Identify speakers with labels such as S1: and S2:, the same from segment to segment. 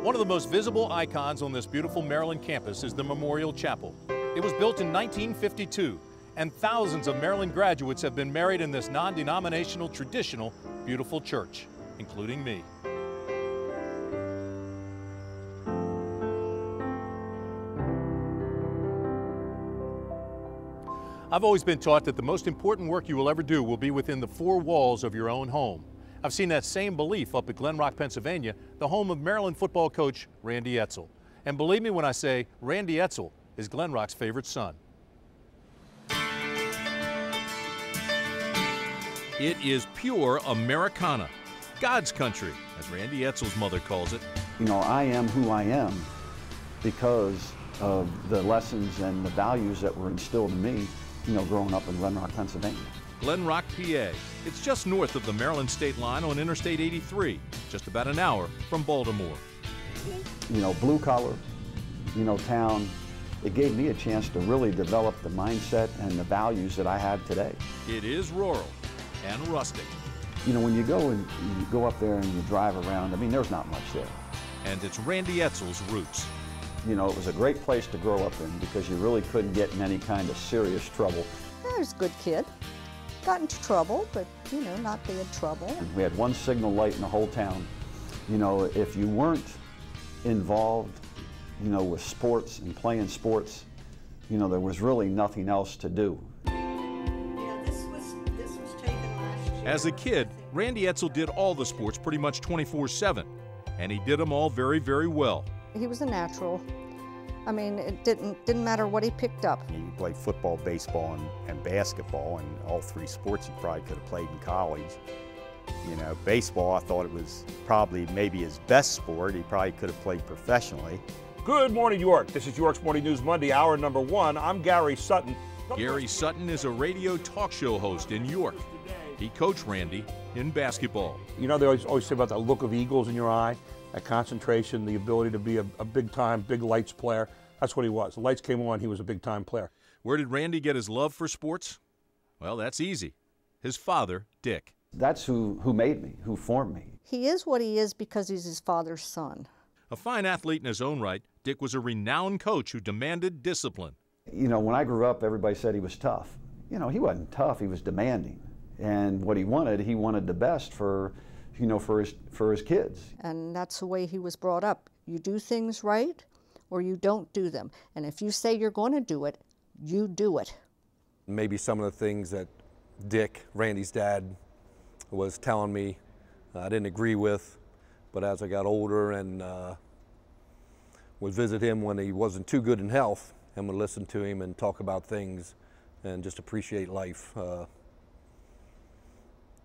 S1: One of the most visible icons on this beautiful Maryland campus is the Memorial Chapel. It was built in 1952, and thousands of Maryland graduates have been married in this non-denominational, traditional, beautiful church, including me. I've always been taught that the most important work you will ever do will be within the four walls of your own home. I've seen that same belief up at Glen Rock, Pennsylvania, the home of Maryland football coach Randy Edsall. And believe me when I say Randy Edsall is Glen Rock's favorite son. It is pure Americana, God's country, as Randy Edsall's mother calls it.
S2: You know, I am who I am because of the lessons and the values that were instilled in me, you know, growing up in Glen Rock, Pennsylvania.
S1: Glen Rock, PA. It's just north of the Maryland state line on Interstate 83, just about an hour from Baltimore.
S2: You know, blue collar, you know, town. It gave me a chance to really develop the mindset and the values that I have today.
S1: It is rural and rustic.
S2: You know, when you go up there and you drive around, I mean, there's not much there.
S1: And it's Randy Edsall's roots.
S2: You know, it was a great place to grow up in because you really couldn't get in any kind of serious trouble.
S3: Yeah, he was a good kid. Got into trouble, but, you know, not bad trouble.
S2: We had one signal light in the whole town. You know, if you weren't involved, you know, with sports and playing sports, you know, there was really nothing else to do.
S3: Yeah, this was taken last year.
S1: As a kid, Randy Edsall did all the sports pretty much 24/7, and he did them all very, very well.
S3: He was a natural. I mean, it didn't matter what he picked up.
S4: He played football, baseball, and basketball, and all three sports he probably could have played in college. You know, baseball, I thought it was probably maybe his best sport. He probably could have played professionally.
S5: Good morning, York. This is York's Morning News Monday, hour number 1. I'm Gary Sutton.
S1: Gary Sutton is a radio talk show host in York. He coached Randy in basketball.
S5: You know, they always say about that look of eagles in your eye, that concentration, the ability to be a big-time, big lights player. That's what he was. The lights came on, he was a big-time player.
S1: Where did Randy get his love for sports? Well, that's easy. His father, Dick.
S2: That's who made me, who formed me.
S3: He is what he is because he's his father's son.
S1: A fine athlete in his own right, Dick was a renowned coach who demanded discipline.
S2: You know, when I grew up, everybody said he was tough. You know, he wasn't tough, he was demanding. And what he wanted the best for, you know, for his kids.
S3: And that's the way he was brought up. You do things right or you don't do them. And if you say you're going to do it, you do it.
S6: Maybe some of the things that Dick, Randy's dad, was telling me I didn't agree with, but as I got older and would visit him when he wasn't too good in health and would listen to him and talk about things and just appreciate life,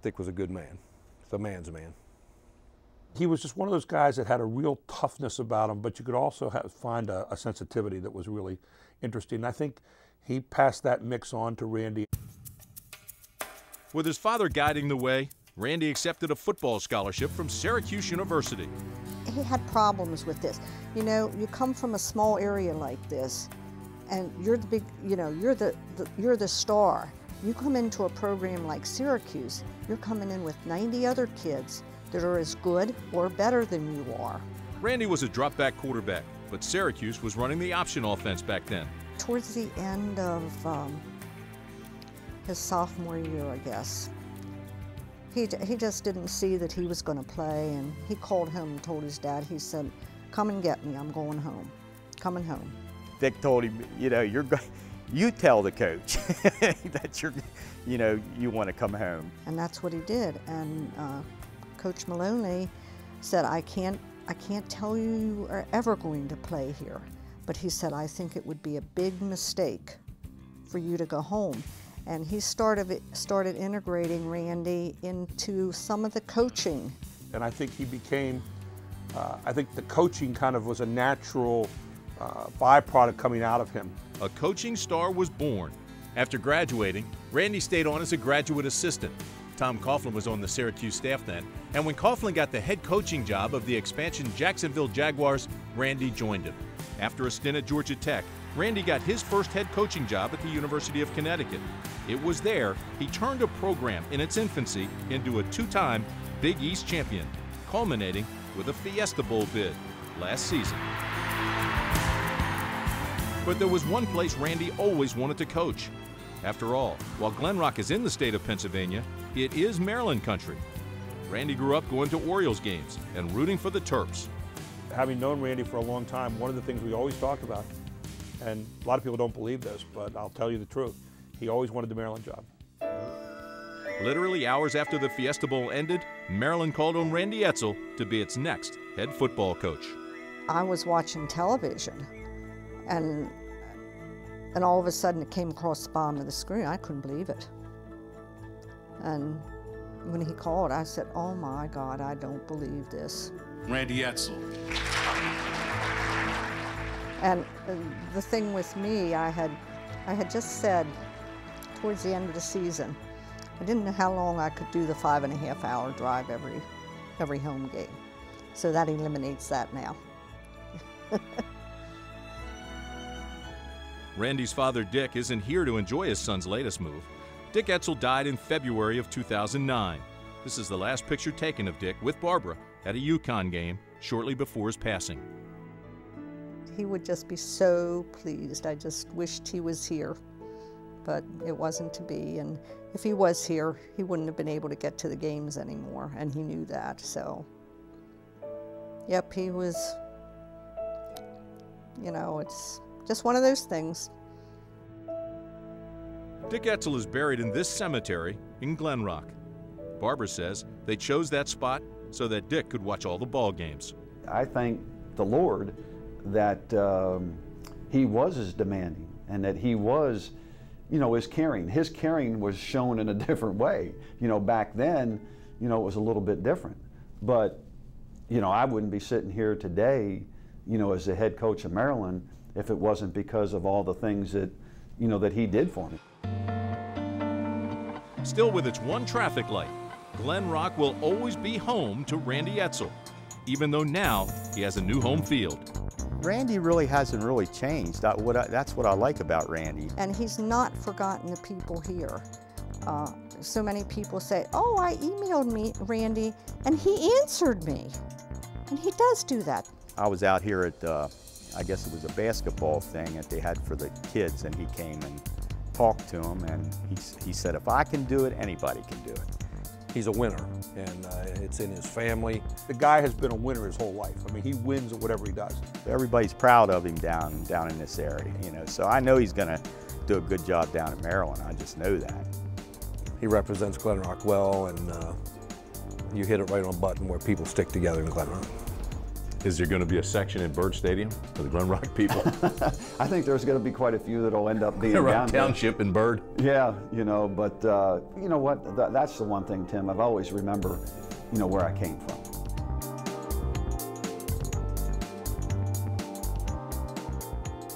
S6: Dick was a good man. He's a man's man.
S5: He was just one of those guys that had a real toughness about him, but you could also find a sensitivity that was really interesting. And I think he passed that mix on to Randy.
S1: With his father guiding the way, Randy accepted a football scholarship from Syracuse University.
S3: He had problems with this. You know, you come from a small area like this, and you're the big, you know, you're the star. You come into a program like Syracuse, you're coming in with 90 other kids that are as good or better than you are.
S1: Randy was a drop-back quarterback, but Syracuse was running the option offense back then.
S3: Towards the end of his sophomore year, I guess, he just didn't see that he was going to play, and he called home and told his dad, he said, "Come and get me, I'm going home, coming home."
S4: Dick told him, you know, you tell the coach that you want to come home.
S3: And that's what he did. And Coach Maloney said, I can't tell you are ever going to play here. But he said, I think it would be a big mistake for you to go home. And he started integrating Randy into some of the coaching.
S5: And I think he became, I think the coaching kind of was a natural byproduct coming out of him.
S1: A coaching star was born. After graduating, Randy stayed on as a graduate assistant. Tom Coughlin was on the Syracuse staff then, and when Coughlin got the head coaching job of the expansion Jacksonville Jaguars, Randy joined him. After a stint at Georgia Tech, Randy got his first head coaching job at the University of Connecticut. It was there he turned a program in its infancy into a two-time Big East champion, culminating with a Fiesta Bowl bid. last season. But there was one place Randy always wanted to coach. After all, while Glen Rock is in the state of Pennsylvania, it is Maryland country. Randy grew up going to Orioles games and rooting for the Terps.
S5: Having known Randy for a long time, one of the things we always talked about, and a lot of people don't believe this, but I'll tell you the truth, he always wanted the Maryland job.
S1: Literally hours after the Fiesta Bowl ended, Maryland called on Randy Edsall to be its next head football coach.
S3: I was watching television, and all of a sudden it came across the bottom of the screen. I couldn't believe it. And when he called, I said, "Oh my God, I don't believe this."
S7: Randy Edsall.
S3: And the thing with me, I had just said towards the end of the season, I didn't know how long I could do the 5.5-hour drive every home game. So that eliminates that now.
S1: Randy's father, Dick, isn't here to enjoy his son's latest move. Dick Edsall died in February of 2009. This is the last picture taken of Dick with Barbara at a UConn game shortly before his passing.
S3: He would just be so pleased. I just wished he was here, but it wasn't to be. And if he was here, he wouldn't have been able to get to the games anymore, and he knew that. So, yep, he was, you know, it's just one of those things.
S1: Dick Edsall is buried in this cemetery in Glen Rock. Barbara says they chose that spot so that Dick could watch all the ball games.
S2: I thank the Lord that he was as demanding and that he was, you know, as caring. His caring was shown in a different way. You know, back then, you know, it was a little bit different. But, you know, I wouldn't be sitting here today, you know, as the head coach of Maryland if it wasn't because of all the things that, you know, that he did for me.
S1: Still with its one traffic light, Glen Rock will always be home to Randy Edsall, even though now he has a new home field.
S4: Randy really hasn't really changed. That's what I like about Randy.
S3: And he's not forgotten the people here. So many people say, "Oh, I emailed Randy, and he answered me." And he does do that.
S4: I was out here at, I guess it was a basketball thing that they had for the kids, and he came and talked to him, and he said, "If I can do it, anybody can do it."
S6: He's a winner, and it's in his family.
S5: The guy has been a winner his whole life. I mean, he wins at whatever he does.
S4: Everybody's proud of him down in this area, you know. So I know he's going to do a good job down in Maryland. I just know that.
S6: He represents Glen Rock well, and you hit it right on a button where people stick together in Glen Rock.
S1: Is there going to be a section in Bird Stadium for the Glen Rock people?
S2: I think there's going to be quite a few that'll end up being
S1: Around
S2: down there.
S1: Township and Bird?
S2: Yeah, you know, but you know what? That's the one thing, Tim. I've always remember, you know, where I came from.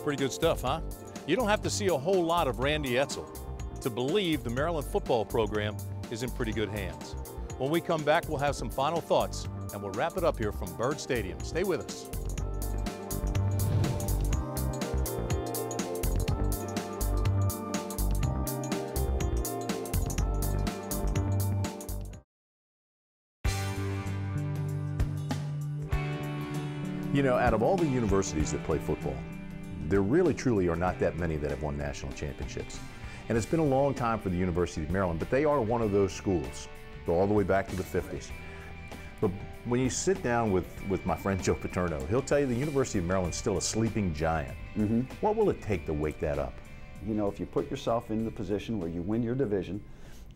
S1: Pretty good stuff, huh? You don't have to see a whole lot of Randy Edsall to believe the Maryland football program is in pretty good hands. When we come back, we'll have some final thoughts, and we'll wrap it up here from Bird Stadium. Stay with us.
S8: You know, out of all the universities that play football, there really truly are not that many that have won national championships. And it's been a long time for the University of Maryland, but they are one of those schools. Go all the way back to the 50s. But when you sit down with my friend Joe Paterno, he'll tell you the University of Maryland's still a sleeping giant. Mm-hmm. What will it take to wake that up?
S2: You know, if you put yourself in the position where you win your division,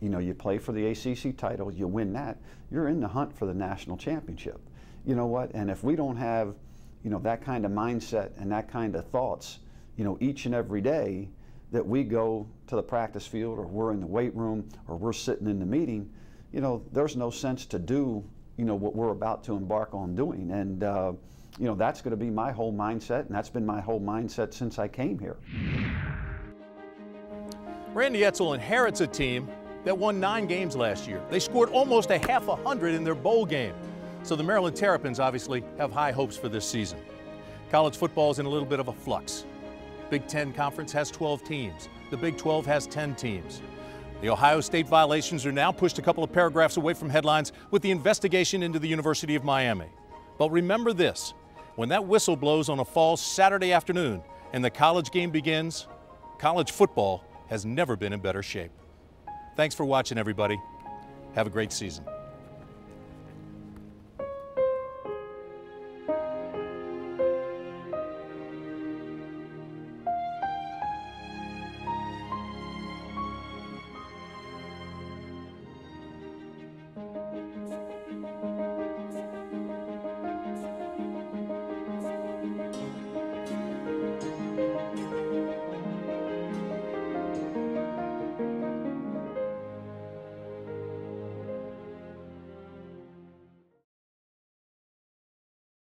S2: you know, you play for the ACC title, you win that, you're in the hunt for the national championship. You know what? And if we don't have, you know, that kind of mindset and that kind of thoughts, you know, each and every day that we go to the practice field or we're in the weight room or we're sitting in the meeting, you know, there's no sense to do, you know, what we're about to embark on doing. And, you know, that's going to be my whole mindset, and that's been my whole mindset since I came here.
S1: Randy Edsall inherits a team that won 9 games last year. They scored almost a half 100 in their bowl game. So the Maryland Terrapins obviously have high hopes for this season. College football is in a little bit of a flux. Big Ten Conference has 12 teams. The Big 12 has 10 teams. The Ohio State violations are now pushed a couple of paragraphs away from headlines with the investigation into the University of Miami. But remember this, When that whistle blows on a fall Saturday afternoon and the college game begins, college football has never been in better shape. Thanks for watching, everybody. Have a great season.